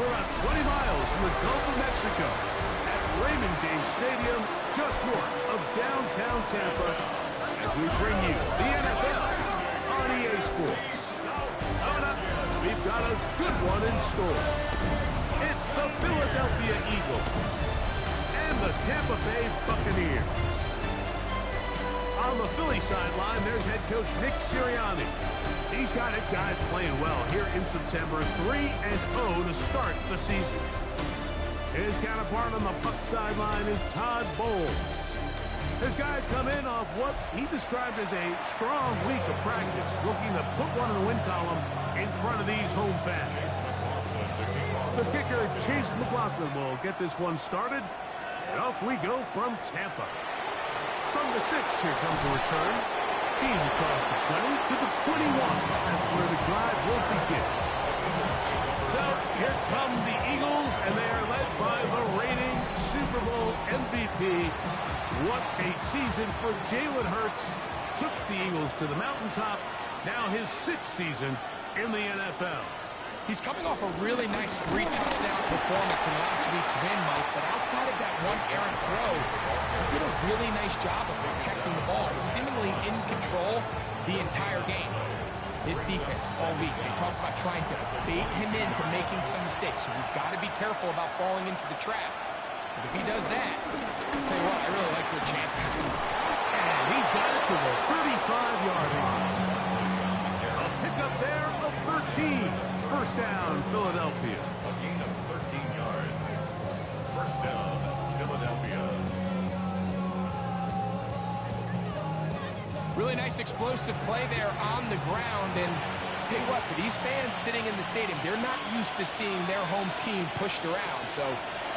We're about 20 miles from the Gulf of Mexico at Raymond James Stadium, just north of downtown Tampa, as we bring you the NFL on EA Sports. Coming up, we've got a good one in store. It's the Philadelphia Eagles and the Tampa Bay Buccaneers. On the Philly sideline, there's head coach Nick Sirianni. He's got his guys playing well here in September, 3-0 to start the season. His counterpart on the Buc sideline is Todd Bowles. His guys come in off what he described as a strong week of practice, looking to put one in the win column in front of these home fans. The kicker, Chase McLaughlin, will get this one started, and off we go from Tampa. From the 6, here comes the return. He's across the 20 to the 21. That's where the drive will begin. So here come the Eagles, and they are led by the reigning Super Bowl MVP. What a season for Jalen Hurts. Took the Eagles to the mountaintop. Now his 6th season in the NFL. He's coming off a really nice 3-touchdown performance in last week's win, Mike, but outside of that one errant throw, he did a really nice job of protecting the ball. He was seemingly in control the entire game. His defense all week, they talked about trying to bait him into making some mistakes, so he's got to be careful about falling into the trap. But if he does that, I'll tell you what, I really like their chances. And he's got it to the 35-yard line. A pickup there of 13. First down, Philadelphia. A gain of 13 yards. First down, Philadelphia. Really nice explosive play there on the ground. And I'll tell you what, for these fans sitting in the stadium, they're not used to seeing their home team pushed around. So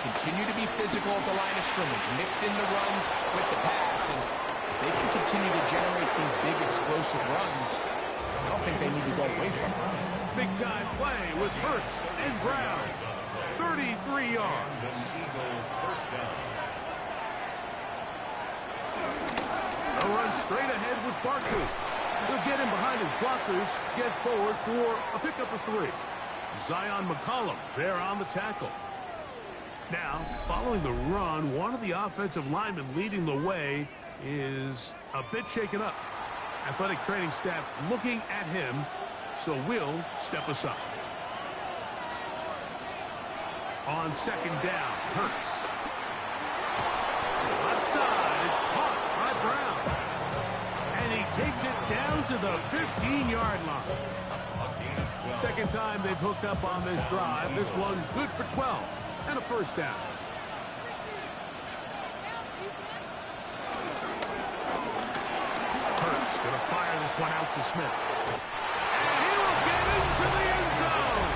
continue to be physical at the line of scrimmage. Mix in the runs with the pass. And if they can continue to generate these big explosive runs, I don't think they need to go away from them. Big-time play with Hurts and Brown. 33 yards. The Eagles first down. They'll run straight ahead with Barkley. He'll get in behind his blockers, get forward for a pickup of 3. Zion McCollum there on the tackle. Now, following the run, one of the offensive linemen leading the way is a bit shaken up. Athletic training staff looking at him, so will step aside. On second down, Hurts. Left side, it's caught by Brown. And he takes it down to the 15-yard line. Second time they've hooked up on this drive. This one good for 12 and a first down. Hurts going to fire this one out to Smith. To the end zone.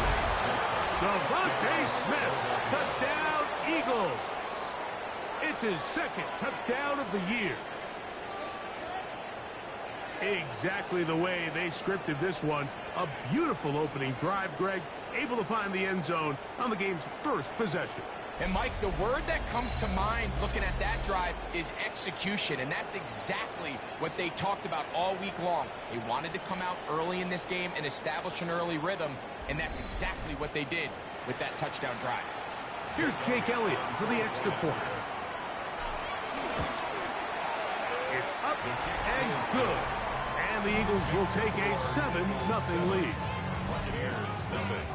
Devontae Smith, touchdown, Eagles. It's his 2nd touchdown of the year. Exactly the way they scripted this one. A beautiful opening drive, Greg. Able to find the end zone on the game's first possession. And, Mike, the word that comes to mind looking at that drive is execution, and that's exactly what they talked about all week long. They wanted to come out early in this game and establish an early rhythm, and that's exactly what they did with that touchdown drive. Here's Jake Elliott for the extra point. It's up and good. And the Eagles will take a 7-0 lead. Buccaneers, nothing.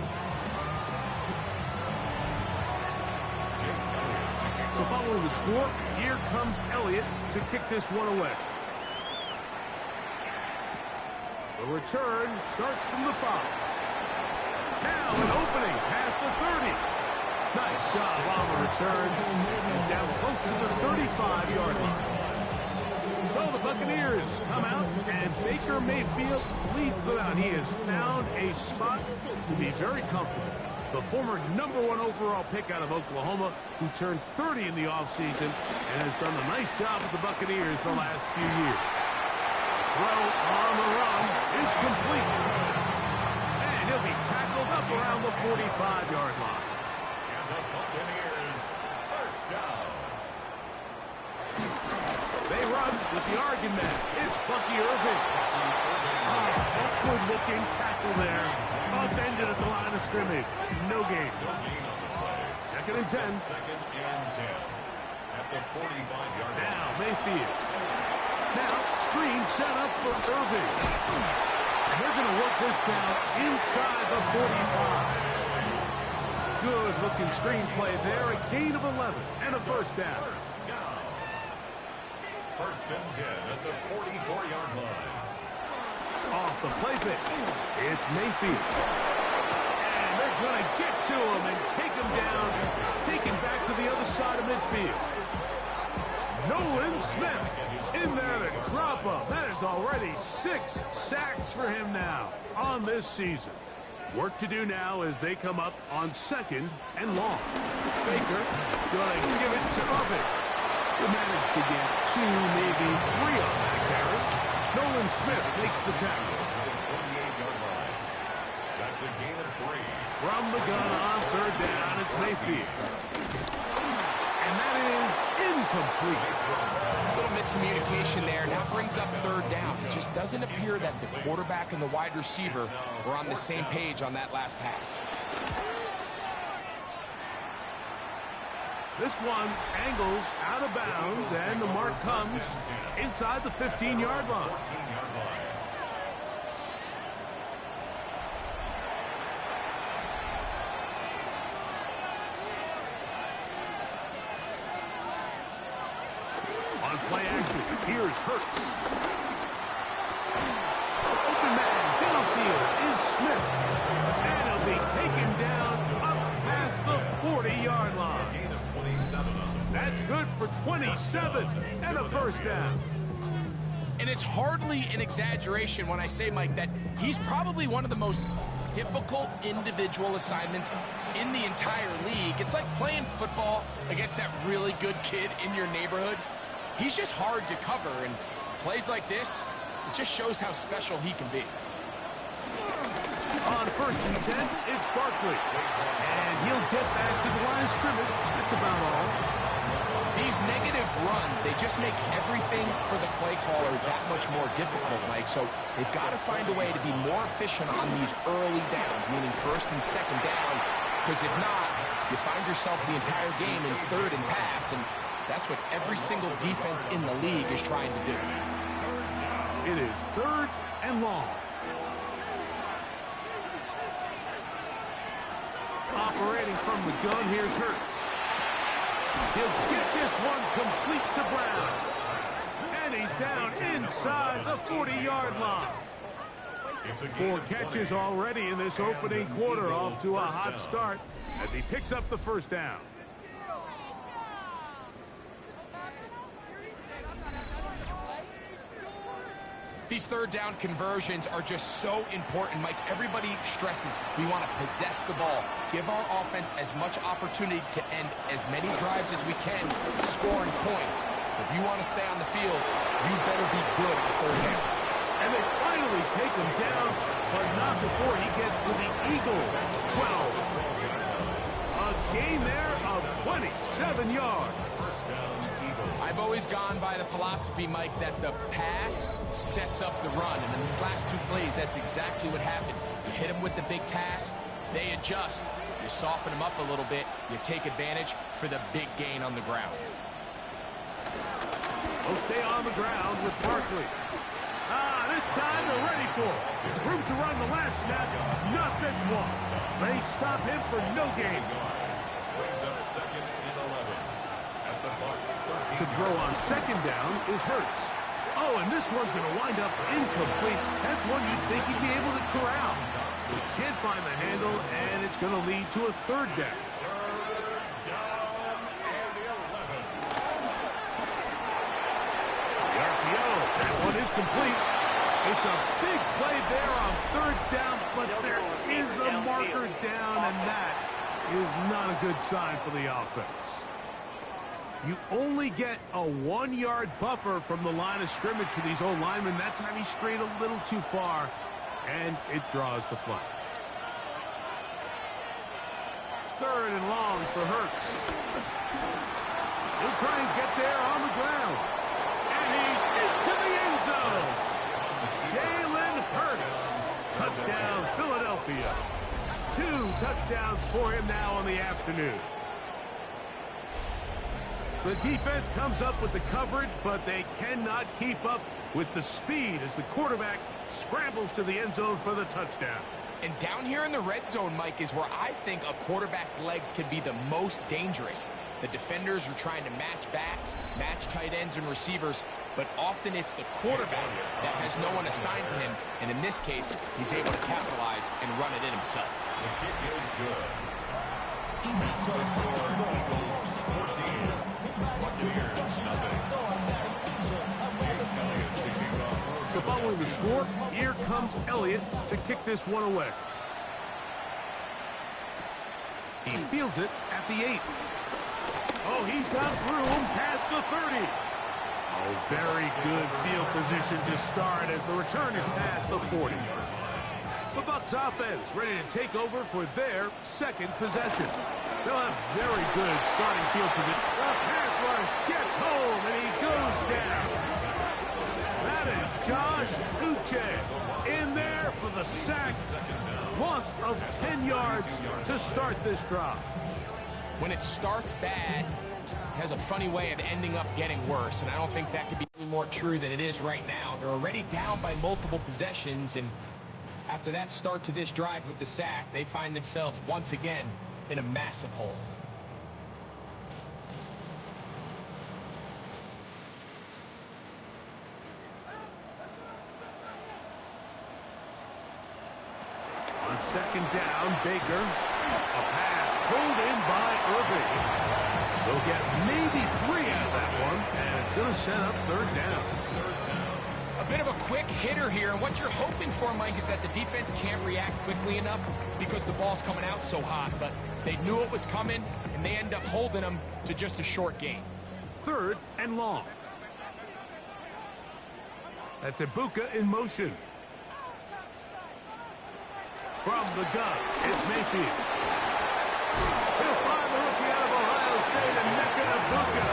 So following the score, here comes Elliott to kick this one away. The return starts from the 5. Now an opening past the 30. Nice job on the return. He's down close to the 35-yard line. So the Buccaneers come out, and Baker Mayfield leads them out. He has found a spot to be very comfortable. The former #1 overall pick out of Oklahoma, who turned 30 in the offseason and has done a nice job with the Buccaneers the last few years. Throw on the run is complete. And he'll be tackled up around the 45-yard line. And the Buccaneers first down. They run with the Oregon man. It's Bucky Irving. Good-looking tackle there. Upended at the line of scrimmage. No gain. Second and 10. Second and 10. At the 45-yard line. Now, Mayfield. Now, screen set up for Irving. And they're going to work this down inside the 45. Good-looking screenplay there. A gain of 11 and a first down. First and 10 at the 44-yard line. Off the play fake. It's Mayfield. And they're going to get to him and take him down. Take him back to the other side of midfield. Nolan Smith in there to drop him. That is already 6 sacks for him now on this season. Work to do now as they come up on second and long. Baker going to give it to Irving. He managed to get 2, maybe 3 on that carry. Nolan Smith makes the tackle. That's a gain of 3. From the gun on third down, it's Mayfield. And that is incomplete. A little miscommunication there, and that brings up third down. It just doesn't appear that the quarterback and the wide receiver were on the same page on that last pass. This one angles out of bounds, and the mark comes inside the 15-yard line. On play action, here's Hurts. Open man downfield is Smith. And he'll be taken down up past the 40-yard line. That's good for 27 and a first down. And it's hardly an exaggeration when I say, Mike, that he's probably one of the most difficult individual assignments in the entire league. It's like playing football against that really good kid in your neighborhood. He's just hard to cover, and plays like this, it just shows how special he can be. On first and 10, it's Barkley. And he'll get back to the line of scrimmage. That's about all. These negative runs, they just make everything for the play callers that much more difficult, Mike. So they've got to find a way to be more efficient on these early downs, meaning first and second down. Because if not, you find yourself the entire game in third and pass, and that's what every single defense in the league is trying to do. It is third and long. Operating from the gun, here's Hurts. He'll get this one complete to Browns. And he's down inside the 40-yard line. 4 catches already in this opening quarter, off to a hot start as he picks up the first down. These third down conversions are just so important, Mike. Everybody stresses we want to possess the ball, give our offense as much opportunity to end as many drives as we can, scoring points. So if you want to stay on the field, you better be good on third down. And they finally take him down, but not before he gets to the Eagles. 12. A gain there of 27 yards. I've always gone by the philosophy, Mike, that the pass sets up the run. And in these last 2 plays, that's exactly what happened. You hit them with the big pass, they adjust. You soften them up a little bit, you take advantage for the big gain on the ground. They'll stay on the ground with Barkley. This time they're ready for it. Room to run the last snap, not this one. They stop him for no gain. Brings up second and 11. At the Bucs 13. To throw on second down is Hurts. Oh, and this one's going to wind up incomplete. That's one you'd think he'd be able to corral. He can't find the handle, and it's going to lead to a third down. The RPO, that one is complete. It's a big play there on third down, but there is a marker down, and that is not a good sign for the offense. You only get a 1-yard buffer from the line of scrimmage for these old linemen. That time he strayed a little too far, and it draws the flag. Third and long for Hurts. He'll try and get there on the ground. And he's into the end zone. Jalen Hurts Touchdown, Philadelphia. 2 touchdowns for him now on the afternoon. The defense comes up with the coverage, but they cannot keep up with the speed as the quarterback scrambles to the end zone for the touchdown. And down here in the red zone, Mike, is where I think a quarterback's legs can be the most dangerous. The defenders are trying to match backs, match tight ends and receivers, but often it's the quarterback that has no one assigned to him, and in this case, he's able to capitalize and run it in himself. The kick is good. So score Eagles 14, Buccaneers nothing. So following the score, here comes Elliott to kick this one away. He fields it at the 8. Oh, he's got room past the 30. Oh, very good field position to start as the return is past the 40. The Bucs offense ready to take over for their second possession. They'll have very good starting field position. The pass rush gets home, and he goes down. That is Josh Uche in there for the sack. Loss of 10 yards to start this drive. When it starts bad, it has a funny way of ending up getting worse, and I don't think that could be any more true than it is right now. They're already down by multiple possessions, and after that start to this drive with the sack, they find themselves once again in a massive hole. On second down, Baker. A pass pulled in by Irving. They'll get maybe 3 out of that one, and it's going to set up third down. A bit of a quick hitter here, and what you're hoping for, Mike, is that the defense can't react quickly enough because the ball's coming out so hot, but they knew it was coming, and they end up holding them to just a short gain. 3rd and long. That's Ibuka in motion. From the gun, it's Mayfield. He'll find the rookie out of Ohio State, and Mecca Ibuka.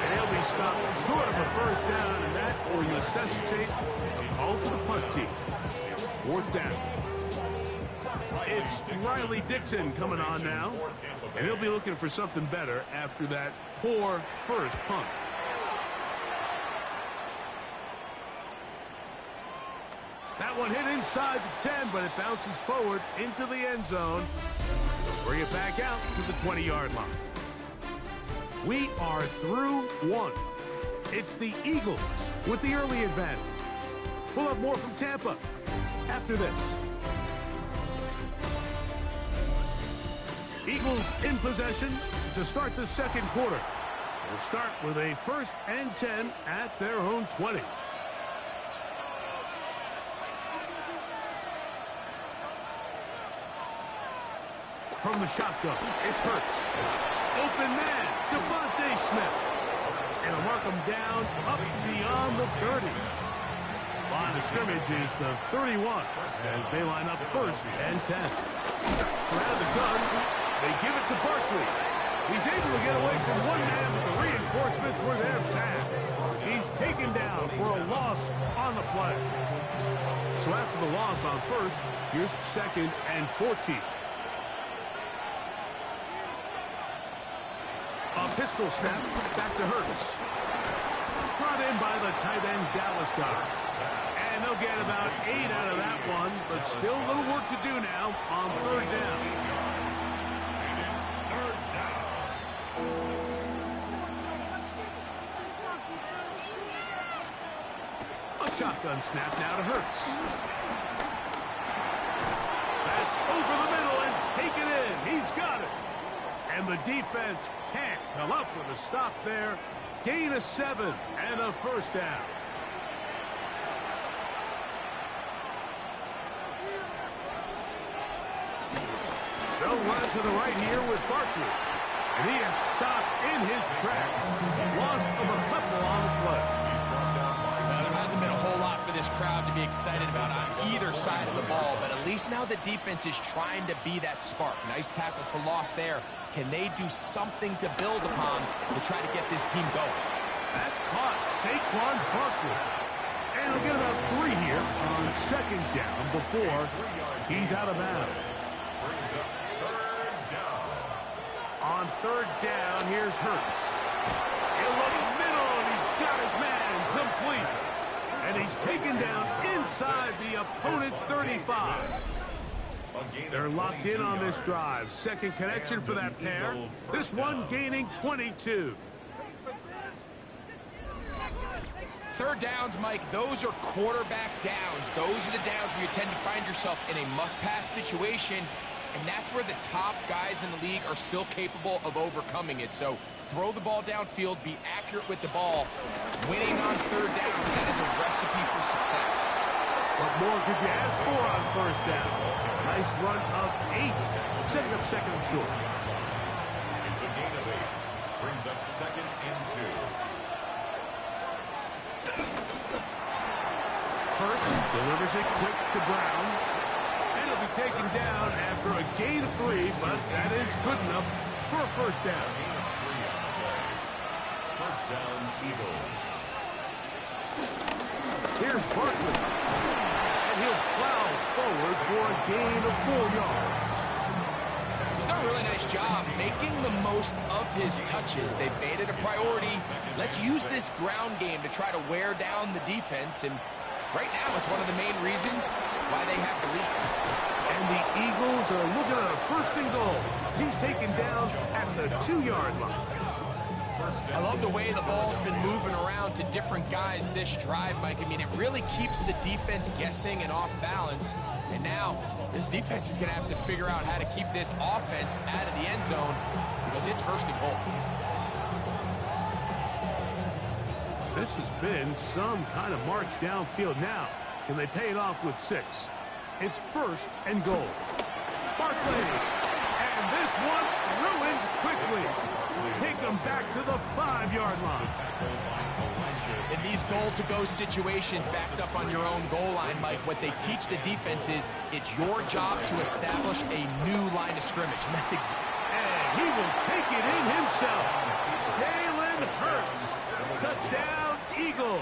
And he'll be stopped short of a first down, and that will necessitate a call to the punt team. It's 4th down. It's Riley Dixon coming on now, and he'll be looking for something better after that poor first punt. That one hit inside the 10, but it bounces forward into the end zone. They'll bring it back out to the 20-yard line. We are through 1. It's the Eagles with the early advantage. We'll have more from Tampa after this. Eagles in possession to start the second quarter. We'll start with a 1st and 10 at their own 20. From the shotgun, it's Hurts. Open man, Devontae Smith. And they'll mark him down up beyond the 30. Line of scrimmage is the 31 as they line up 1st and 10. Around the gun, they give it to Barkley. He's able to get away from one man, but the reinforcements were there fast. He's taken down for a loss on the play. So after the loss on 1st, here's 2nd and 14. A pistol snap back to Hurts. Brought in by the tight end Dallas guys. And they'll get about 8 out of that one, but still a little work to do now on 3rd down. It is 3rd down. A shotgun snap now to Hurts. That's over the middle and taken in. He's got it. And the defense can't come up with a stop there. Gain of 7 and a 1st down. They'll run to the right here with Barkley. And he is stopped in his tracks. Loss of a couple on the play. There hasn't been a whole lot for this crowd to be excited about on either side of the ball, but at least now the defense is trying to be that spark. Nice tackle for loss there. Can they do something to build upon to try to get this team going? That's caught. Saquon Barkley. And he'll get about 3 here on second down before he's out of bounds. Brings up third down. On third down, here's Hurts. In the middle, and he's got his man complete. And he's taken down inside the opponent's 35. They're locked in on this drive. Second connection for that pair. This one gaining 22. Third downs, Mike, those are quarterback downs. Those are the downs where you tend to find yourself in a must-pass situation, and that's where the top guys in the league are still capable of overcoming it. So throw the ball downfield, be accurate with the ball. Winning on third down, that is a recipe for success. What more could you ask for on first down? Nice run of 8, setting up second and short. It's a gain of 8. Brings up second and 2. Hurts delivers it quick to Brown. And he'll be taken down after a gain of 3, but that is good enough for a first down. First down, Eagles. Here's Barkley. And he'll plow forward for a gain of 4 yards. He's done a really nice job making the most of his touches. They've made it a priority. Let's use this ground game to try to wear down the defense, and right now it's one of the main reasons why they have the lead. And the Eagles are looking at a first and goal. He's taken down at the 2-yard line. I love the way the ball's been moving around to different guys this drive, Mike. I mean, it really keeps the defense guessing and off balance. And now this defense is going to have to figure out how to keep this offense out of the end zone because it's first and goal. This has been some kind of march downfield. Now, can they pay it off with 6? It's first and goal. Barkley. And this one ruined quickly. Take them back to the 5-yard line. In these goal-to-go situations backed up on your own goal line, Mike, what they teach the defense is it's your job to establish a new line of scrimmage. And that's and he will take it in himself. Jalen Hurts. Touchdown, Eagles.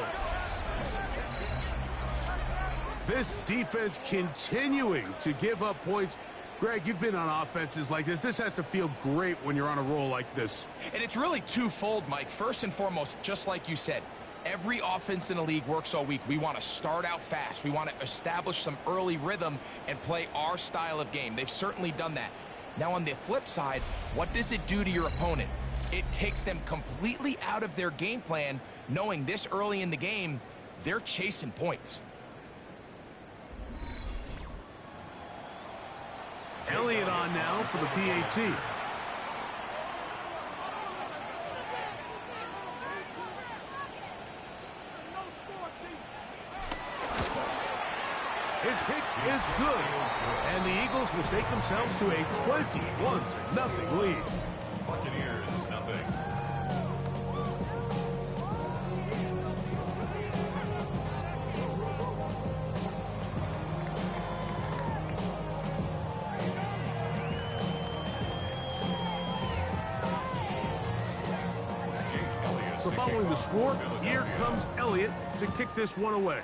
This defense continuing to give up points. Greg, you've been on offenses like this. This has to feel great when you're on a roll like this. And it's really twofold, Mike. First and foremost, just like you said, every offense in the league works all week. We want to start out fast. We want to establish some early rhythm and play our style of game. They've certainly done that. Now, on the flip side, what does it do to your opponent? It takes them completely out of their game plan, knowing this early in the game, they're chasing points. Elliott on now for the PAT. His kick is good. And the Eagles will stake themselves to a 21-0 lead. Buccaneers, nothing. So following the score, here comes Elliott to kick this one away.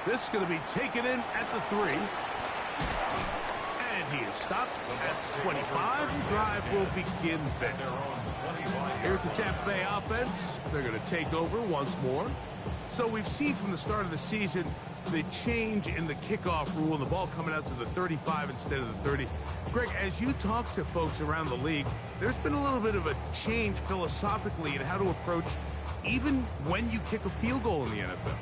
This is going to be taken in at the 3. And he is stopped at 25. The drive will begin then. Here's the Tampa Bay offense. They're going to take over once more. So we've seen from the start of the season the change in the kickoff rule and the ball coming out to the 35 instead of the 30. Greg, as you talk to folks around the league, there's been a little bit of a change philosophically in how to approach even when you kick a field goal in the NFL.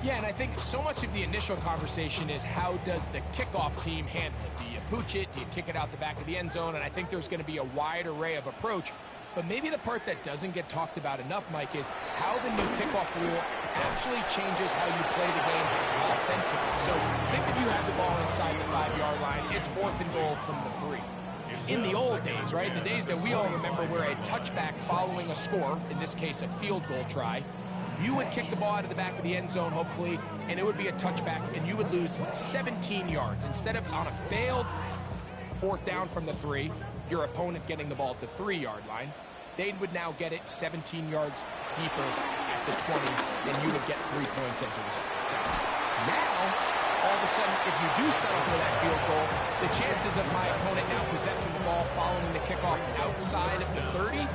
Yeah, and I think so much of the initial conversation is how does the kickoff team handle it? Do you pooch it? Do you kick it out the back of the end zone? And I think there's going to be a wide array of approach. But maybe the part that doesn't get talked about enough, Mike, is how the new kickoff rule actually changes how you play the game offensively. So think if you have the ball inside the 5-yard line, it's 4th and goal from the 3. In the old days, right, the days that we all remember where a touchback following a score, in this case a field goal try, you would kick the ball out of the back of the end zone, hopefully, and it would be a touchback, and you would lose 17 yards. Instead of on a failed 4th down from the 3, your opponent getting the ball at the 3-yard line, they would now get it 17 yards deeper at the 20, then you would get 3 points as a result. Now, all of a sudden, if you do settle for that field goal, the chances of my opponent now possessing the ball following the kickoff outside of the 30,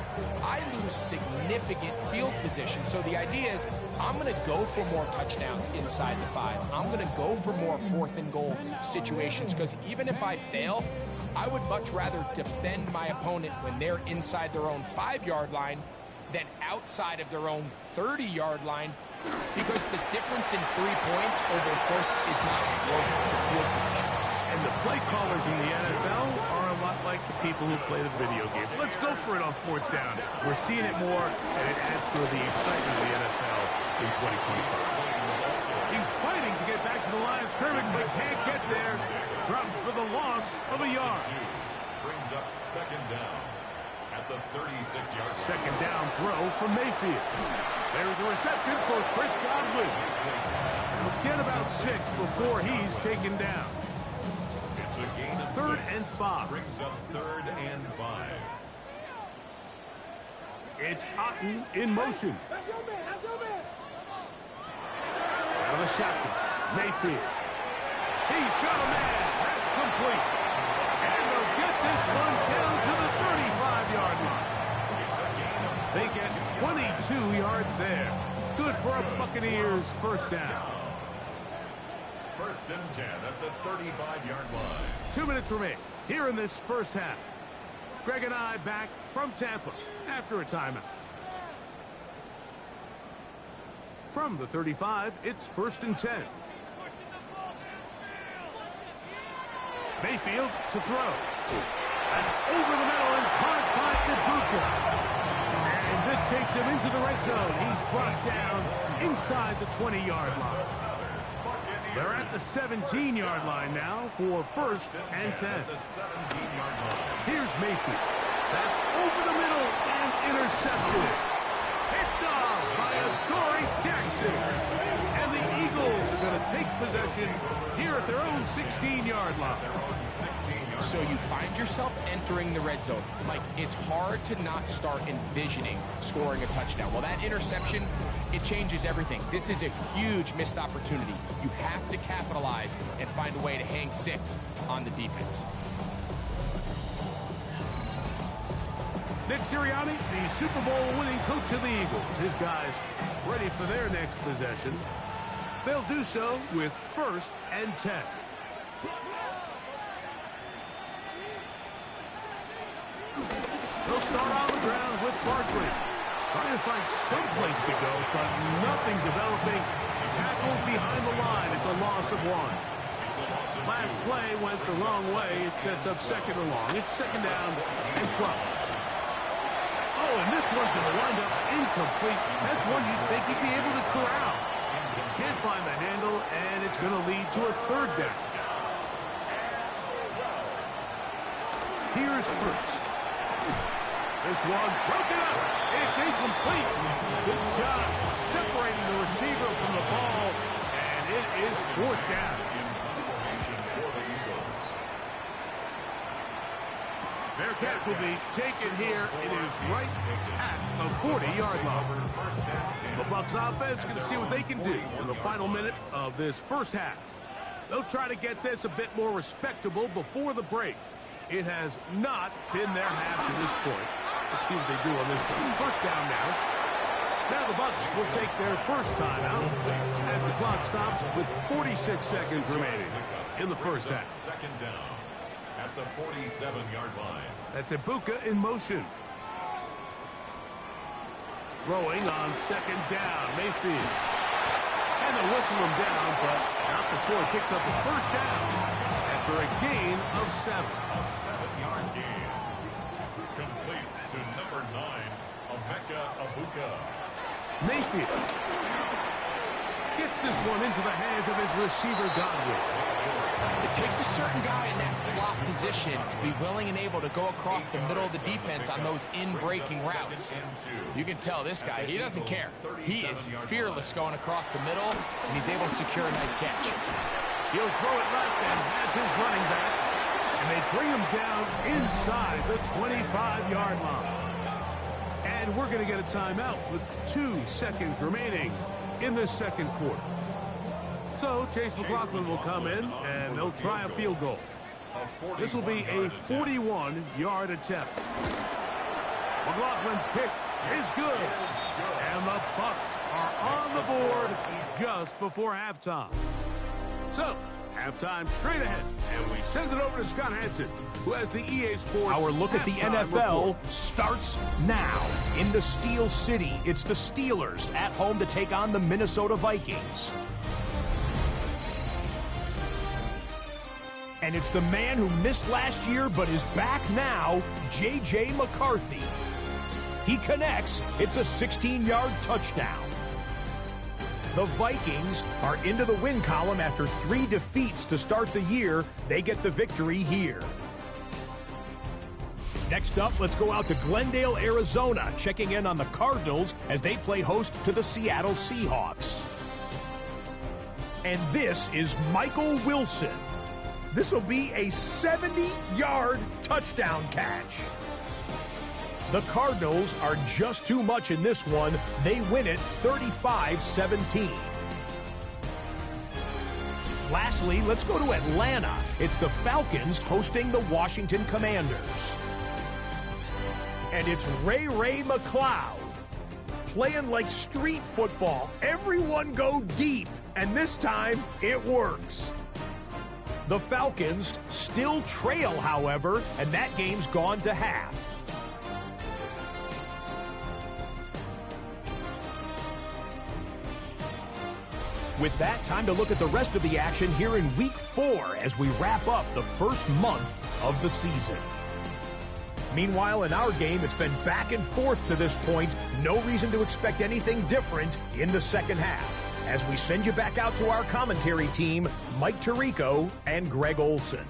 I lose significant field position. So the idea is I'm going to go for more touchdowns inside the 5. I'm going to go for more 4th and goal situations, because even if I fail, I would much rather defend my opponent when they're inside their own 5-yard line than outside of their own 30-yard line, because the difference in 3 points over the course is not worth the field position. And the play callers in the NFL are a lot like the people who play the video games. Let's go for it on 4th down. We're seeing it more, and it adds to the excitement of the NFL in 2025. He's fighting to get back to the line of scrimmage, but can't get there. Dropped for the loss of a yard. Brings up 2nd down at the 36-yard. 2nd down throw from Mayfield. There's a reception for Chris Godwin. He'll get about 6 before he's taken down. It's a gain of 3rd 6. and 5. Brings up 3rd and 5. It's Otten in motion. Out of the shotgun. Mayfield. He's got a man. That's complete. And they'll get this one down to the 35-yard line. They get 22 yards there. Good for a Buccaneers 1st down. 1st and 10 at the 35-yard line. 2 minutes remain here in this 1st half. Greg and I back from Tampa after a timeout. From the 35, it's 1st and 10. Mayfield to throw. That's over the middle and caught by Ibuka. And this takes him into the red zone. He's brought down inside the 20-yard line. They're at the 17-yard line now for 1st and 10. Here's Mayfield. That's over the middle and intercepted. Picked off by Adoree Jackson. And the Eagles are going to take possession here at their own 16-yard line. So you find yourself entering the red zone. Mike, it's hard to not start envisioning scoring a touchdown. Well, that interception, it changes everything. This is a huge missed opportunity. You have to capitalize and find a way to hang 6 on the defense. Nick Sirianni, the Super Bowl winning coach of the Eagles. His guys ready for their next possession. They'll do so with 1st and 10. They'll start on the ground with Barkley. Trying to find some place to go, but nothing developing. Tackled behind the line. It's a loss of 1. Last play went the wrong way. It sets up 2nd and long. It's 2nd down and 12. Oh, and this one's going to wind up incomplete. That's one you'd think he'd be able to corral. Can't find the handle, and it's going to lead to a 3rd down. Here's Hurts. This one broken up. It's incomplete. Good job separating the receiver from the ball, and it is 4th down. Their catch will be taken here. It is right at the 40-yard line. The Bucs offense going to see what they can do in the final minute of this 1st half. They'll try to get this a bit more respectable before the break. It has not been their half to this point. Let's see what they do on this one. 1st down now. Now the Bucs will take their 1st timeout as the clock stops with 46 seconds remaining in the 1st half. 2nd down at the 47-yard line. That's Ibuka in motion. Throwing on 2nd down, Mayfield. And they'll whistle him down, but not before he picks up the 1st down after a gain of 7. A 7-yard gain. Complete to number 9, Emeka Ibuka. Mayfield gets this one into the hands of his receiver, Godwin. It takes a certain guy in that slot position to be willing and able to go across the middle of the defense on those in-breaking routes. You can tell this guy, he doesn't care. He is fearless going across the middle, and he's able to secure a nice catch. He'll throw it left and has his running back, and they bring him down inside the 25-yard line. And And we're going to get a timeout with 2 seconds remaining in this second quarter. So Chase McLaughlin will come in, and they'll try a field goal. This will be a 41-yard attempt. McLaughlin's kick is good. And the Bucs are on the board just before halftime. So, halftime straight ahead. And we send it over to Scott Hansen, who has the EA Sports. Our look at the NFL report. starts now. In the Steel City, it's the Steelers at home to take on the Minnesota Vikings. And it's the man who missed last year but is back now, J.J. McCarthy. He connects. It's a 16-yard touchdown. The Vikings are into the win column after 3 defeats to start the year. They get the victory here. Next up, let's go out to Glendale, Arizona, checking in on the Cardinals as they play host to the Seattle Seahawks. And this is Michael Wilson. This will be a 70-yard touchdown catch. The Cardinals are just too much in this one. They win it 35-17. Lastly, let's go to Atlanta. It's the Falcons hosting the Washington Commanders. And it's Ray McCloud playing like street football. Everyone go deep, and this time it works. The Falcons still trail, however, and that game's gone to half. With that, time to look at the rest of the action here in Week 4 as we wrap up the first month of the season. Meanwhile, in our game, it's been back and forth to this point. No reason to expect anything different in the second half. As we send you back out to our commentary team, Mike Tirico and Greg Olson.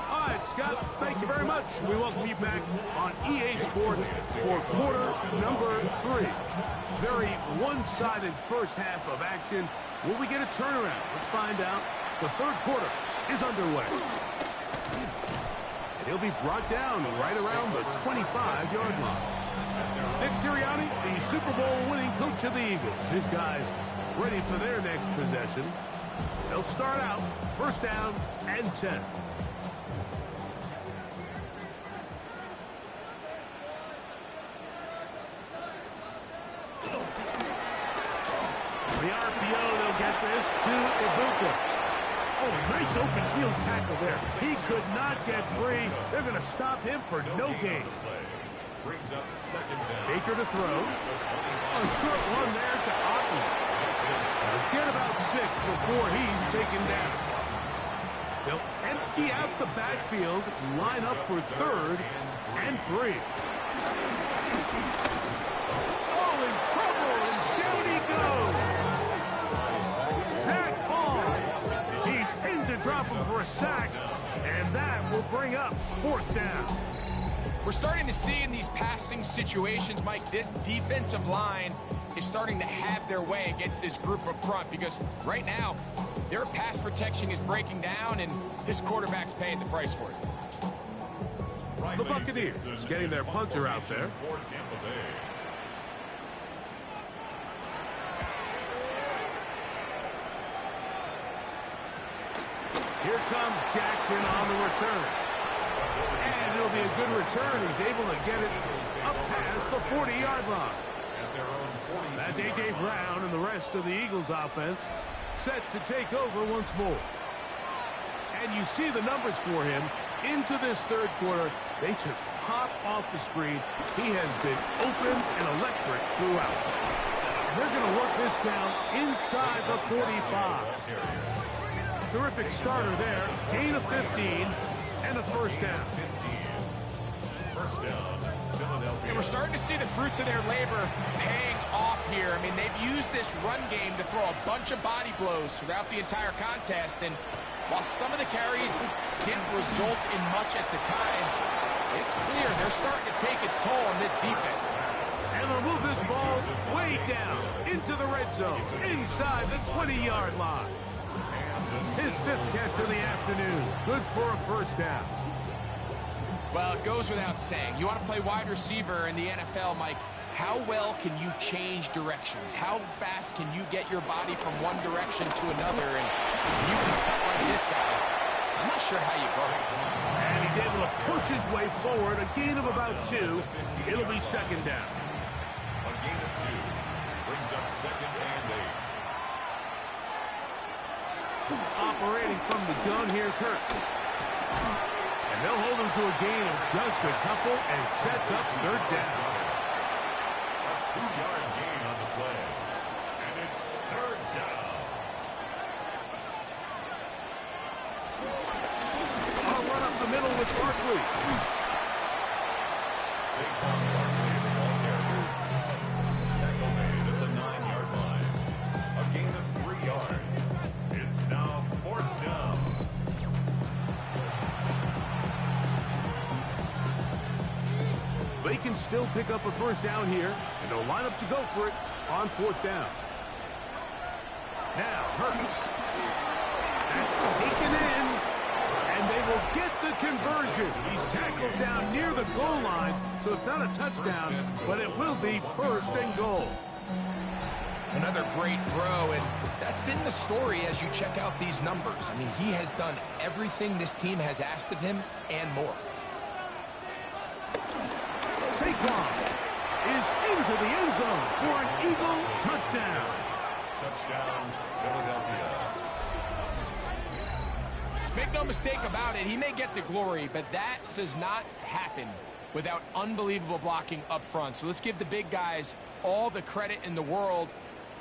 All right, Scott, thank you very much. We welcome you back on EA Sports for quarter number 3. Very one-sided first half of action. Will we get a turnaround? Let's find out. The third quarter is underway. He'll be brought down right around the 25-yard line. Nick Sirianni, the Super Bowl winning coach of the Eagles. His guys ready for their next possession. They'll start out first down and 10. The RPO, they'll get this to Ibuka. Oh, nice open field tackle there. He could not get free. They're going to stop him for no gain. Baker to throw. A short one there to Otten. Get about 6 before he's taken down. They'll empty out the backfield, line up for 3rd and 3. Oh, in trouble, and down he goes. Zach Ball. He's in to drop him for a sack, and that will bring up 4th down. We're starting to see in these passing situations, Mike, this defensive line is starting to have their way against this group up front because right now, their pass protection is breaking down, and this quarterback's paying the price for it. The Buccaneers getting their punter out there. Here comes Jackson on the return. And it'll be a good return. He's able to get it up past the 40-yard line. That's A.J. Brown and the rest of the Eagles offense set to take over once more. And you see the numbers for him into this third quarter. They just pop off the screen. He has been open and electric throughout. And they're going to work this down inside the 45. Terrific starter there. Gain of 15 and a first down. And we're starting to see the fruits of their labor paying off here. I mean, they've used this run game to throw a bunch of body blows throughout the entire contest. And while some of the carries didn't result in much at the time, it's clear they're starting to take its toll on this defense. And they'll move this ball way down into the red zone, inside the 20-yard line. His 5th catch of the afternoon. Good for a first down. Well, it goes without saying. You want to play wide receiver in the NFL, Mike. How well can you change directions? How fast can you get your body from one direction to another? And you can cut like this guy. I'm not sure how you go. And he's able to push his way forward. A gain of about 2. It'll be second down. A gain of 2 brings up second and 8. Operating from the gun, here's Hurts. And they'll hold him to a gain of just a couple and sets up third down. A 2-yard gain on the play. And it's third down. A run up the middle with Barkley. Saquon Barkley, the ball carrier. Tackle made at the 9-yard line. A gain of 3 yards. It's now fourth down. They can still pick up a first down here, and they'll line up to go for it on 4th down. Now, Hurts. That's taken in, and they will get the conversion. He's tackled down near the goal line, so it's not a touchdown, but it will be 1st and goal. Another great throw, and that's been the story as you check out these numbers. I mean, he has done everything this team has asked of him and more. Saquon is into the end zone for an Eagle touchdown. Touchdown, Philadelphia. Make no mistake about it, he may get the glory, but that does not happen without unbelievable blocking up front. So let's give the big guys all the credit in the world.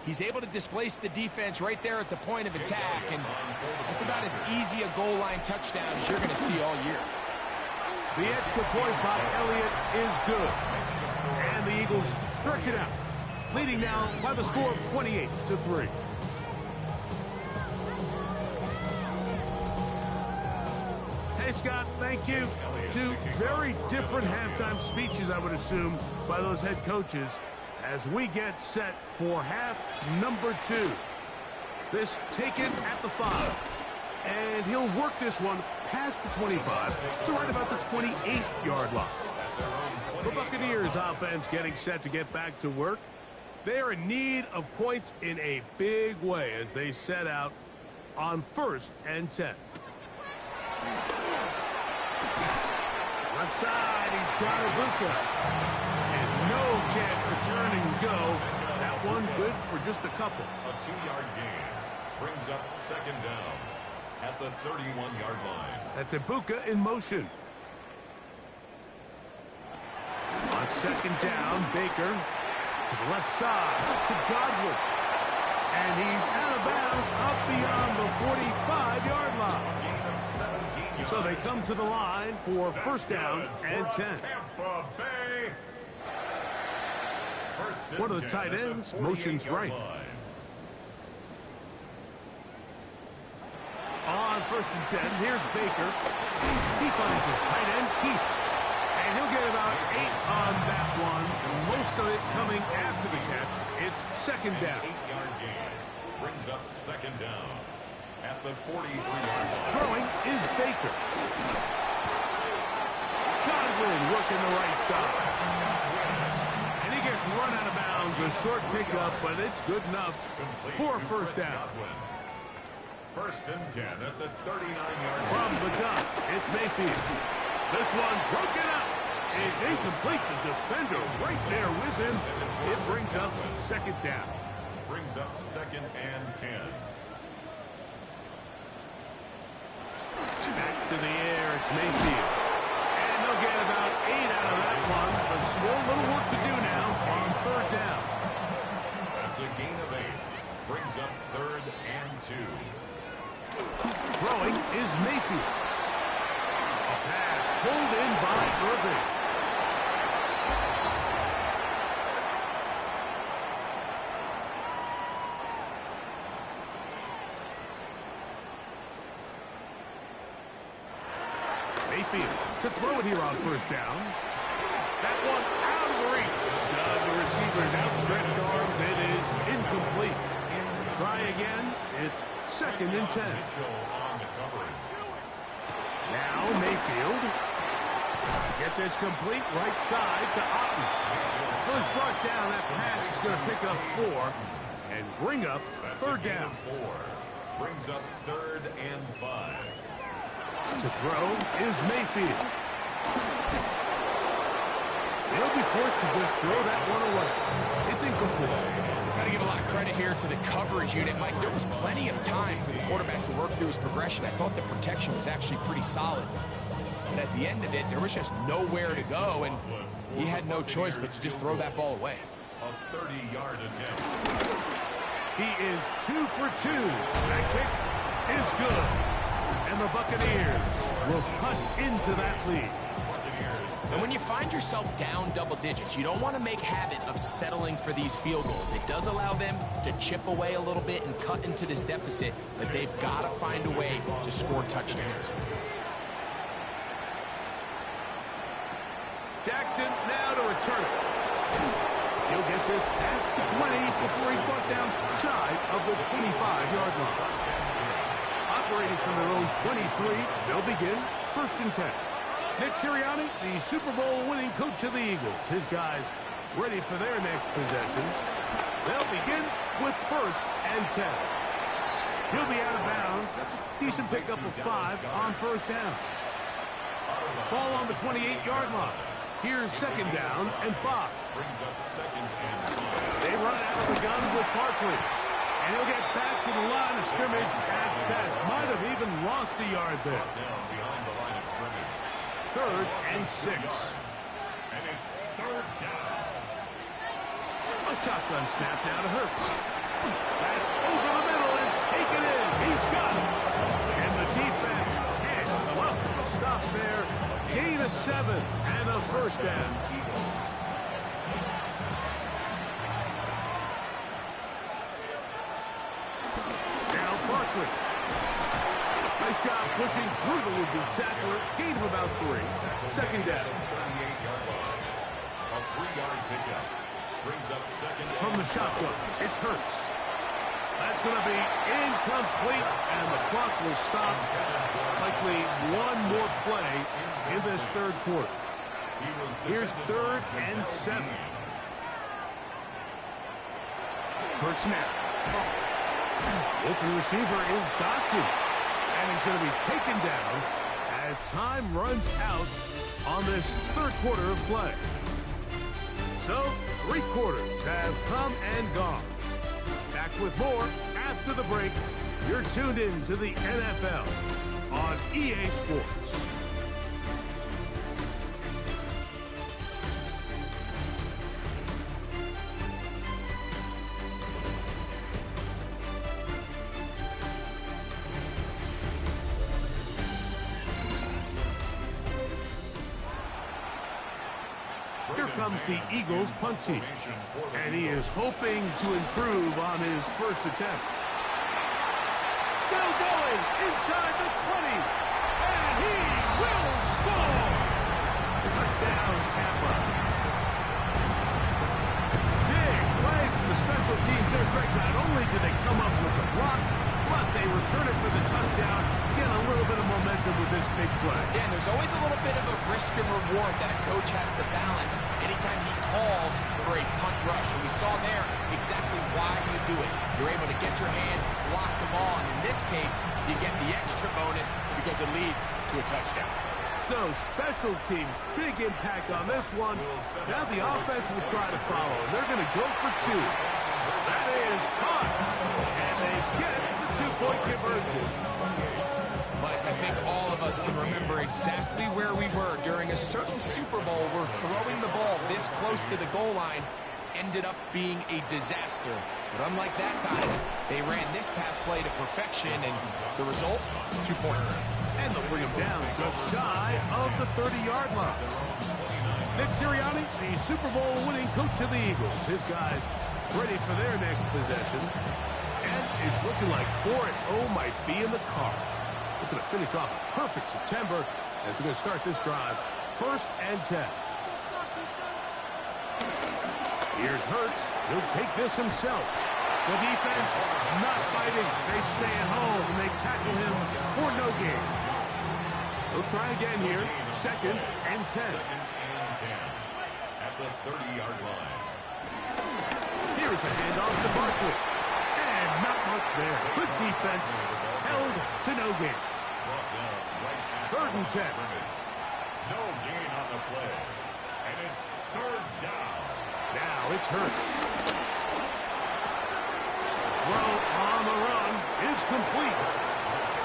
He's able to displace the defense right there at the point of attack, and it's about as easy a goal line touchdown as you're going to see all year. The extra point by Elliott is good. And the Eagles stretch it out, leading now by the score of 28-3. Hey, Scott, thank you. 2 very different halftime speeches, I would assume, by those head coaches as we get set for half number 2. This taken at the 5. And he'll work this one past the 25 to right about the 28-yard line. The Buccaneers offense getting set to get back to work. They are in need of points in a big way as they set out on 1st and 10. Left side, he's got Ibuka. And no chance to turn and go. That one good for just a couple. A 2-yard gain brings up second down at the 31-yard line. That's Ibuka in motion. On 2nd down, Baker to the left side to Godwin. And he's out of bounds up beyond the 45-yard line. So they come to the line for 1st down and 10. Tampa Bay. One of the tight ends motions right. On 1st and 10, here's Baker. He finds his tight end, Keith. And he'll get about 8 on that one. Most of it coming after the catch. It's 2nd down. 8-yard gain brings up 2nd down at the 43-yard line. Throwing is Baker. Godwin working the right side. And he gets run out of bounds. A short pickup, but it's good enough for a 1st down. 1st and 10 at the 39-yard line. From the gun, it's Mayfield. This one broken up. It's incomplete. The defender right there with him. It brings up 2nd down. Brings up 2nd and 10. Back to the air, it's Mayfield. And they'll get about 8 out of that one, but still a little work to do now on 3rd down. That's a gain of 8. Brings up 3rd and 2. Throwing is Mayfield. A pass pulled in by Irving. Mayfield to throw it here on 1st down. That one out of the reach of the receiver's outstretched arms. It is incomplete. Try again. It's 2nd and 10. Mitchell on the coverage. Now Mayfield. Get this complete right side to Otten. So it's brought down. That pass is going to pick up 4 and bring up That's 3rd a gain down. of 4. Brings up 3rd and 5. To throw is Mayfield. They'll be forced to just throw that one away. It's incomplete. Got to give a lot of credit here to the coverage unit. Mike, there was plenty of time for the quarterback to work through his progression. I thought the protection was actually pretty solid. But at the end of it, there was just nowhere to go, and he had no choice but to just throw that ball away. A 30-yard attempt. He is 2 for 2. That kick is good. And the Buccaneers will cut into that lead. And when you find yourself down double digits, you don't want to make habit of settling for these field goals. It does allow them to chip away a little bit and cut into this deficit, but they've got to find a way to score touchdowns. Jackson now to return it. He'll get this past the 20 before he's brought down shy of the 25-yard line. Operating from their own 23, they'll begin 1st and 10. Nick Sirianni, the Super Bowl winning coach of the Eagles. His guys ready for their next possession. They'll begin with 1st and 10. He'll be out of bounds. That's a decent pickup of 5 on 1st down. Ball on the 28-yard line. Here's 2nd down and 5. Brings up 2nd and 5. They run out of the gun with Barkley. And he'll get back to the line of scrimmage at best. Might have even lost a yard there. Down behind the line of scrimmage. 3rd and 6. And it's 3rd down. A shotgun snap now to Hurts. That's over the middle and taken in. He's got it. And the defense can't come up with a stop there. Gain of 7 and a 1st down. Now Barkley. Nice job pushing through the would-be tackler. Gain of about 3. 2nd down. 38-yard line. A 3-yard pickup. Brings up 2nd From the shotgun, it's Hurts. That's going to be incomplete, and the clock will stop. Likely one more play in this 3rd quarter. Here's 3rd and 7. Hurts now. Open receiver is Dotson. And he's going to be taken down as time runs out on this 3rd quarter of play. So, 3 quarters have come and gone. Back with more after the break. You're tuned in to the NFL on EA Sports. Here comes the Eagles punt team, and he is hoping to improve on his 1st attempt. Still going inside the 20, and he will score! Touchdown, Tampa. Big play from the special teams there, Greg. Not only did they come up with the block, but they return it for the touchdown. Get a little bit of momentum with this big play. Yeah, and there's always a little bit of a risk and reward that a coach has to balance anytime he calls for a punt rush. And we saw there exactly why you do it. You're able to get your hand, block the ball, and in this case, you get the extra bonus because it leads to a touchdown. So, special teams, big impact on this one. Now the offense will try to follow. They're going to go for 2. That is caught. And they get the 2-point conversion. But I think all of us can remember exactly where we were during a certain Super Bowl where throwing the ball this close to the goal line ended up being a disaster. But unlike that time, they ran this pass play to perfection, and the result, 2 points. And they'll bring him down just shy of the 30-yard line. Nick Sirianni, the Super Bowl winning coach of the Eagles. His guys ready for their next possession. And it's looking like 4-0 might be in the cards. Looking to finish off a perfect September as they're going to start this drive. 1st and 10. Here's Hurts. He'll take this himself. The defense not biting stay at home, and they tackle him for no gain. He'll try again here. 2nd and 10. 2nd and 10 at the 30-yard line. Here's a handoff to Barkley. And not much there. Good defense. Held to no gain. 3rd and 10. No gain on the play. And it's 3rd down. Now it's Hurts. Throw on the run is complete.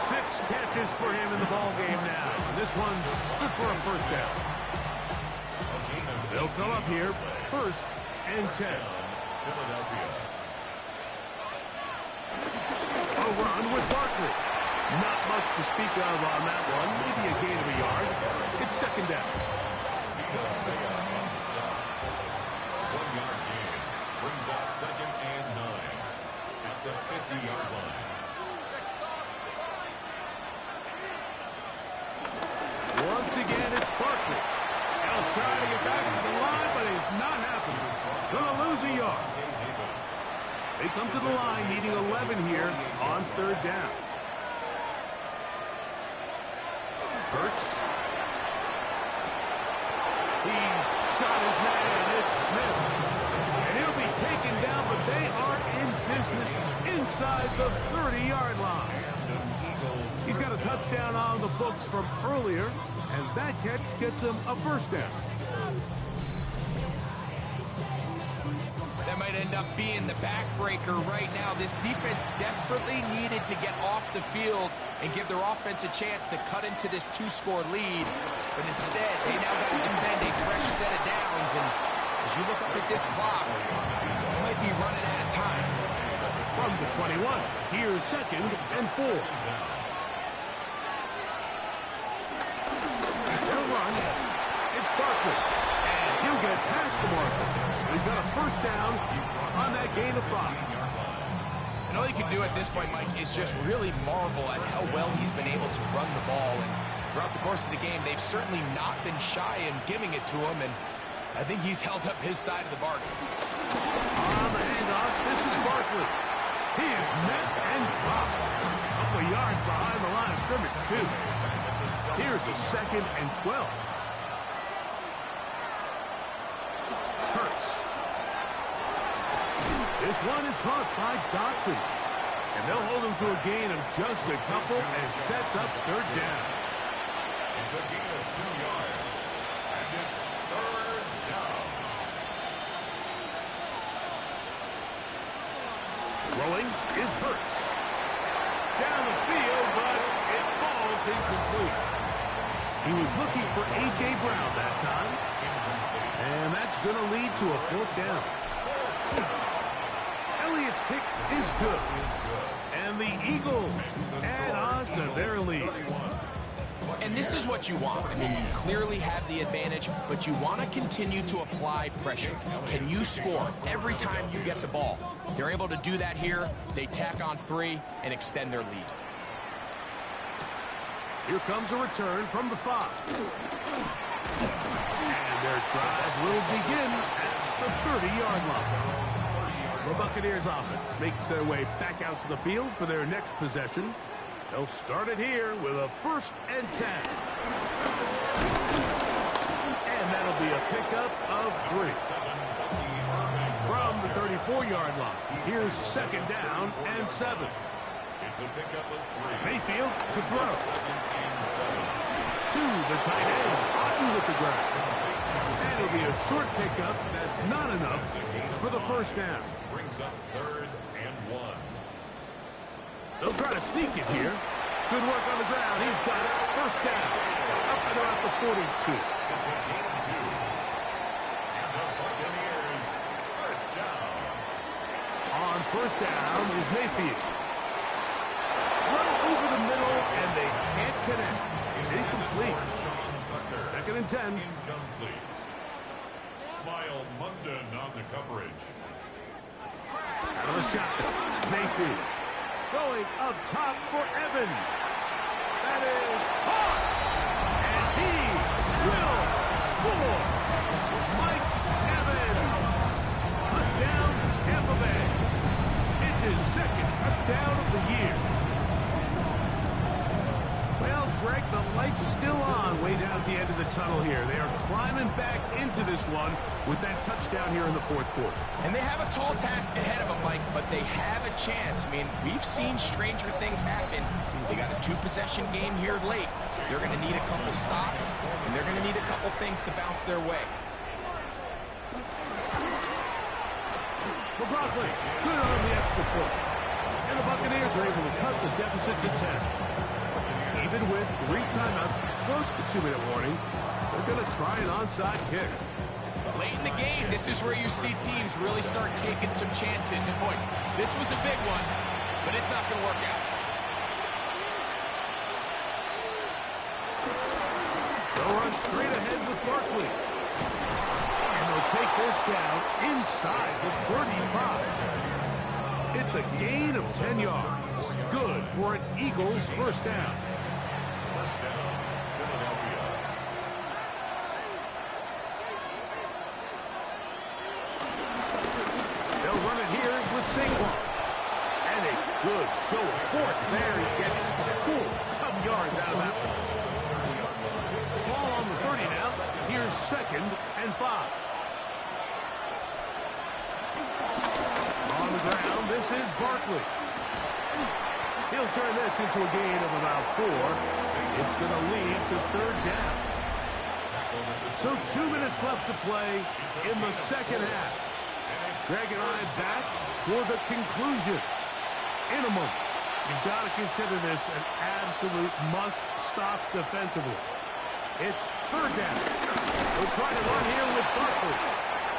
6 catches for him in the ball game now. This one's good for a 1st down. They'll come up here. 1st and 10. Philadelphia. A run with Barkley. Not much to speak of on that one. Maybe a gain of a yard. It's 2nd down. 1-yard gain brings up 2nd and 9 at the 50-yard line. Once again, it's Barkley. He'll try to get back to the line, but it's not happening. Gonna lose a yard. They come to the line, needing 11 here on 3rd down. Hurts. He's got his man. It's Smith. And he'll be taken down, but they are in business inside the 30-yard line. He's got a touchdown on the books from earlier, and that catch gets him a 1st down. That might end up being the backbreaker right now. This defense desperately needed to get off the field and give their offense a chance to cut into this 2-score lead. But instead, they now got to defend a fresh set of downs. And as you look up at this clock, they might be running out of time. From the 21, here's 2nd and 4. They'll run. It's Barkley. And he'll get past the marker. So he's got a 1st down on that gain of 5. And all you can do at this point, Mike, is just really marvel at how well he's been able to run the ball. And throughout the course of the game, they've certainly not been shy in giving it to him. And I think he's held up his side of the bargain. On the handoff, this is Barkley. He is met and dropped. A couple of yards behind the line of scrimmage, too. Here's a 2nd and 12. Hurts. This one is caught by Dotson. And they'll hold him to a gain of just a couple and sets up 3rd down. It's a gain of 2 yards. And it's 3rd down. Throwing is Hurts. Down the field, but it falls incomplete. He was looking for A.J. Brown that time. And that's going to lead to a 4th down. Elliott's kick is good. And the Eagles add on to their lead. And this is what you want. I mean, you clearly have the advantage, but you want to continue to apply pressure. Can you score every time you get the ball? They're able to do that here. They tack on 3 and extend their lead. Here comes a return from the 5. And their drive will begin at the 30-yard line. The Buccaneers offense makes their way back out to the field for their next possession. They'll start it here with a 1st and 10. And that'll be a pickup of 3. From the 34-yard line, here's 2nd down and 7. It's a pickup of 3. Mayfield to throw. To the tight end, Otten with the grab. And it'll be a short pickup that's not enough for the 1st down. Brings up 3rd and 1. They'll try to sneak it here. Good work on the ground. He's got it. 1st down. Up and about the 42. It's a gain of 2. And the Buccaneers, 1st down. On 1st down is Mayfield. Run over the middle, and they can't connect. It's incomplete. 2nd and 10. Incomplete. Smile Munden on the coverage. Out of the shotgun. Mayfield. Going up top for Evans. That is caught. And he will score. Mike Evans. Touchdown, Tampa Bay. It's his 2nd touchdown of the year. Light's still on way down at the end of the tunnel here. They are climbing back into this one with that touchdown here in the fourth quarter. And they have a tall task ahead of them, Mike, but they have a chance. I mean, we've seen stranger things happen. They got a 2-possession game here late. They're going to need a couple stops, and they're going to need a couple things to bounce their way. McLaughlin, good on the extra point. And the Buccaneers are able to cut the deficit to 10. Even with 3 timeouts, close to the 2-minute warning, they're going to try an onside kick. Late in the game, this is where you see teams really start taking some chances. And boy, this was a big one, but it's not going to work out. They'll run straight ahead with Barkley. And they'll take this down inside the 35. It's a gain of 10 yards. Good for an Eagles first down. They'll run it here with Saquon. And a good show of force there. He gets 4 tough yards out of that one. Ball on the 30 now. Here's 2nd and 5. On the ground, this is Barkley. He'll turn this into a gain of about 4. It's going to lead to 3rd down. So 2 minutes left to play in the second half. Greg and I back for the conclusion in a moment. You've got to consider this an absolute must-stop defensively. It's 3rd down. We'll try to run here with Barkley.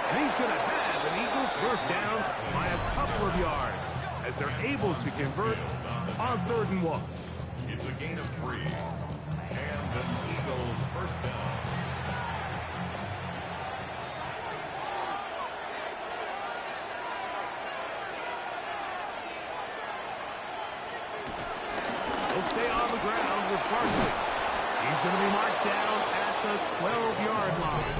And he's going to have an Eagles first down by a couple of yards as they're able to convert on 3rd and 1. It's a gain of 3. And an Eagles first down. He'll stay on the ground with Barkley. He's going to be marked down at the 12-yard line.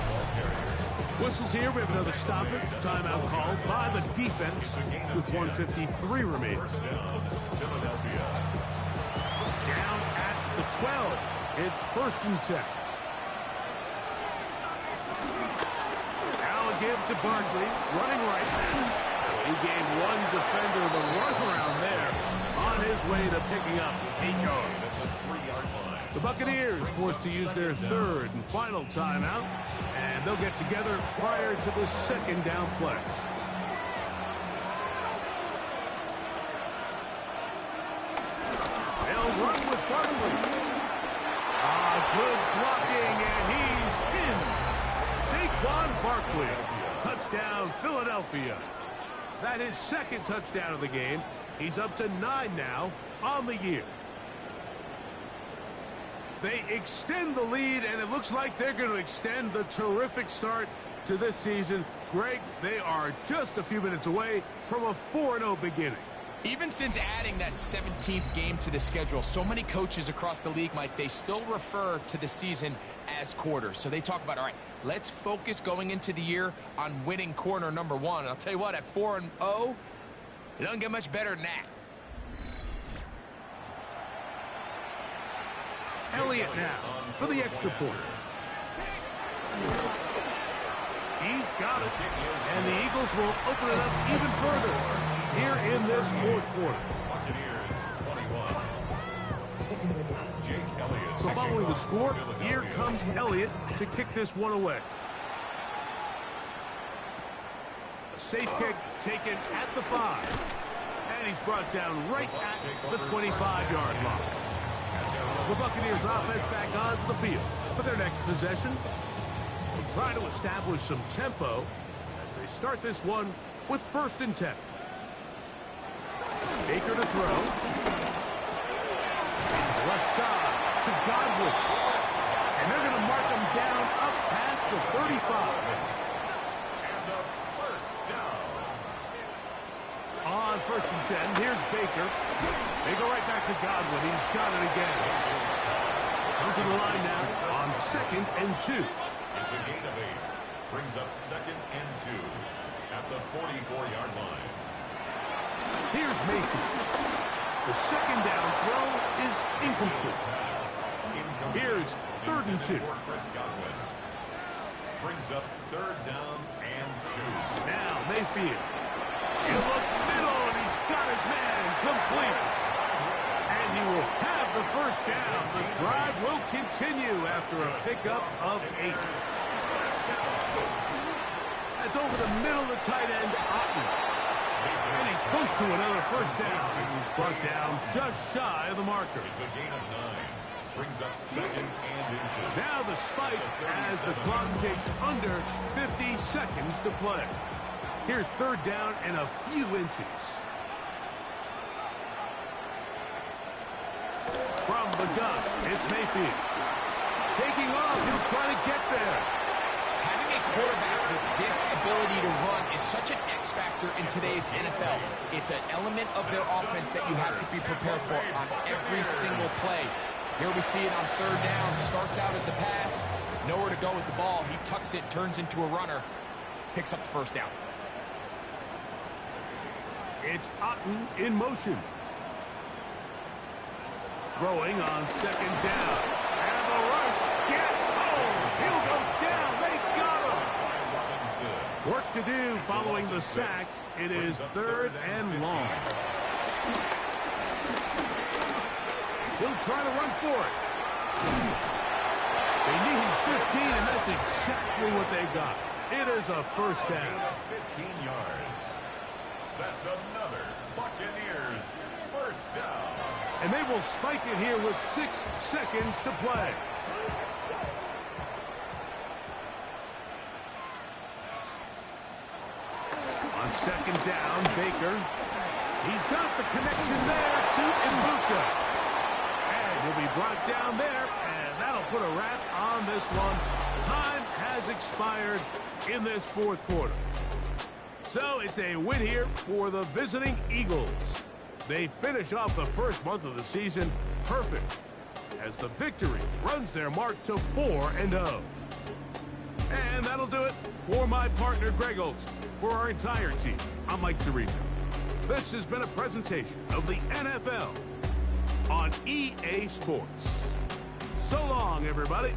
Whistles here. We have another stoppage. Timeout called by the defense with 1:53 remaining. Down at the 12. It's 1st and 10. Now a give to Barkley. Running right. He gave one defender the runaround there on his way to picking up 8 yards. The Buccaneers forced to use their 3rd and final timeout, and they'll get together prior to the 2nd down play. They'll run with Barkley. Good blocking, and he's in. Saquon Barkley. Touchdown, Philadelphia. That is 2nd touchdown of the game. He's up to 9 now on the year. They extend the lead, and it looks like they're going to extend the terrific start to this season. Greg, they are just a few minutes away from a 4-0 beginning. Even since adding that 17th game to the schedule, so many coaches across the league, Mike, they still refer to the season as quarters. So they talk about, all right, let's focus going into the year on winning quarter number 1. And I'll tell you what, at 4-0, it doesn't get much better than that. Elliott now for the extra point. He's got it. And the Eagles will open it up even further here in this 4th quarter. So following the score, here comes Elliott to kick this one away. A safe kick taken at the 5. And he's brought down right at the 25-yard line. The Buccaneers offense back onto the field for their next possession. They'll try to establish some tempo as they start this one with 1st and 10. Baker to throw. Left side to Godwin. And they're going to mark him down up past the 35. And a first down. On 1st and 10, here's Baker. They go right back to Godwin. He's got it again. Comes to the line now on 2nd and 2. It's a gain of 8. Brings up 2nd and 2 at the 44-yard line. Here's Mayfield. The 2nd down throw is incomplete. Here's 3rd and 2. Brings up 3rd down and 2. Now Mayfield. In the middle, and he's got his man complete. And he will have the 1st down. The drive will continue after a pickup of 8. That's over the middle of the tight end, Otten. And he's close to another 1st down. He's brought down just shy of the marker. It's a gain of 9. Brings up 2nd and inches. Now the spike as the clock takes under 50 seconds to play. Here's 3rd down and a few inches. From the gun, it's Mayfield. Taking off, he'll try to get there. Having a quarterback with this ability to run is such an X factor in today's NFL. It's an element of their offense that you have to be prepared for on every single play. Here we see it on 3rd down. Starts out as a pass. Nowhere to go with the ball. He tucks it, turns into a runner. Picks up the 1st down. It's Otten in motion. Throwing on 2nd down. And the rush gets home. He'll go down. They got him. Work to do following the sack. It is 3rd and long. He'll try to run for it. They need 15, and that's exactly what they got. It is a 1st down. 15 yards. That's another Buccaneers 1st down. And they will spike it here with 6 seconds to play. On 2nd down, Baker. He's got the connection there to Mbuka. Will be brought down there, and that'll put a wrap on this one. Time has expired in this 4th quarter. So it's a win here for the visiting Eagles. They finish off the 1st month of the season perfect, as the victory runs their mark to 4-0. And that'll do it for my partner Greg Olson. For our entire team, I'm Mike Torino. This has been a presentation of the NFL on EA Sports. So long, everybody.